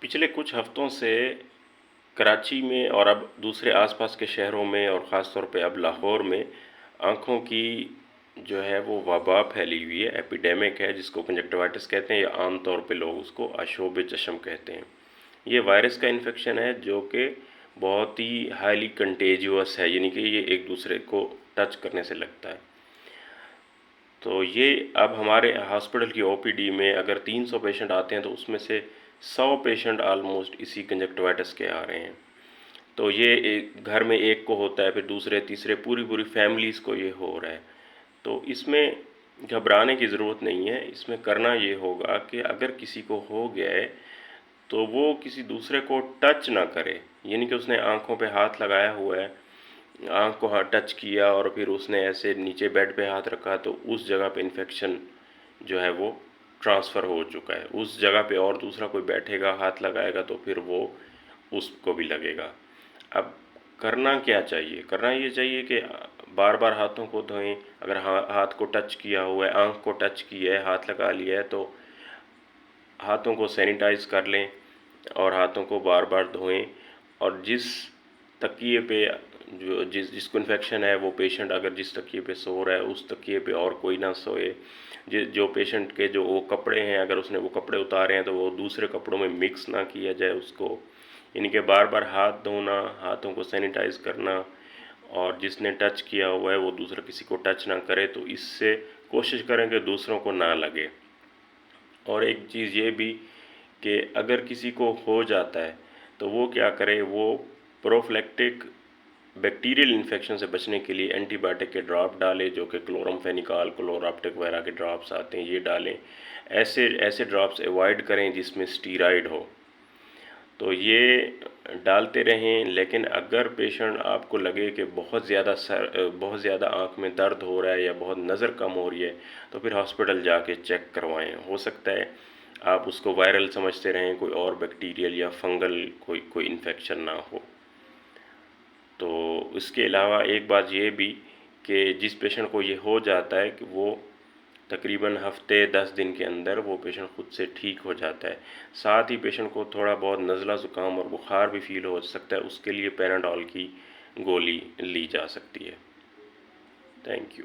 पिछले कुछ हफ्तों से कराची में और अब दूसरे आसपास के शहरों में और ख़ास तौर पे अब लाहौर में आँखों की जो है वो वबा फैली हुई है, एपिडेमिक है जिसको कंजक्टिवाइटिस कहते हैं या आम तौर पे लोग उसको आशोब चशम कहते हैं। ये वायरस का इन्फेक्शन है जो कि बहुत ही हाईली कंटेजियस है, यानी कि ये एक दूसरे को टच करने से लगता है। तो ये अब हमारे हॉस्पिटल की ओपीडी में अगर 300 पेशेंट आते हैं तो उसमें से 100 पेशेंट आलमोस्ट इसी कंजक्टिवाइटिस के आ रहे हैं। तो ये एक घर में एक को होता है, फिर दूसरे तीसरे पूरी पूरी फैमिलीज़ को ये हो रहा है। तो इसमें घबराने की ज़रूरत नहीं है। इसमें करना ये होगा कि अगर किसी को हो गया है तो वो किसी दूसरे को टच ना करे, यानी कि उसने आँखों पे हाथ लगाया हुआ है, आँख को हाथ टच किया और फिर उसने ऐसे नीचे बेड पे हाथ रखा तो उस जगह पे इन्फेक्शन जो है वो ट्रांसफ़र हो चुका है। उस जगह पे और दूसरा कोई बैठेगा, हाथ लगाएगा तो फिर वो उसको भी लगेगा। अब करना क्या चाहिए? करना ये चाहिए कि बार बार हाथों को धोएं। अगर हाथ को टच किया हुआ है, आँख को टच किया है, हाथ लगा लिया है तो हाथों को सैनिटाइज़ कर लें और हाथों को बार बार धोएं। और जिस तकिए पे जो जिसको इन्फेक्शन है वो पेशेंट अगर जिस तकिए पे सो रहा है उस तकिए पे और कोई ना सोए। जो पेशेंट के जो वो कपड़े हैं अगर उसने वो कपड़े उतारे हैं तो वो दूसरे कपड़ों में मिक्स ना किया जाए उसको। यानी कि बार बार हाथ धोना, हाथों को सैनिटाइज़ करना और जिसने टच किया हुआ है वो दूसरा किसी को टच ना करे। तो इससे कोशिश करें कि दूसरों को ना लगे। और एक चीज़ ये भी कि अगर किसी को हो जाता है तो वो क्या करे, वो प्रोफिलैक्टिक बैक्टीरियल इन्फेक्शन से बचने के लिए एंटीबायोटिक के ड्रॉप डालें, जो कि क्लोरमफेनिकॉल, क्लोराप्टेक वगैरह के ड्रॉप्स आते हैं, ये डालें। ऐसे ऐसे ड्रॉप्स अवॉइड करें जिसमें स्टीरॉयड हो। तो ये डालते रहें। लेकिन अगर पेशेंट आपको लगे कि बहुत ज़्यादा आँख में दर्द हो रहा है या बहुत नज़र कम हो रही है तो फिर हॉस्पिटल जाके चेक करवाएं। हो सकता है आप उसको वायरल समझते रहें, कोई और बैक्टीरियल या फंगल कोई इन्फेक्शन ना हो। तो इसके अलावा एक बात ये भी कि जिस पेशेंट को ये हो जाता है कि वो तकरीबन हफ्ते 10 दिन के अंदर वो पेशेंट ख़ुद से ठीक हो जाता है। साथ ही पेशेंट को थोड़ा बहुत नज़ला ज़ुकाम और बुखार भी फील हो सकता है, उसके लिए पैनाडोल की गोली ली जा सकती है। Thank you.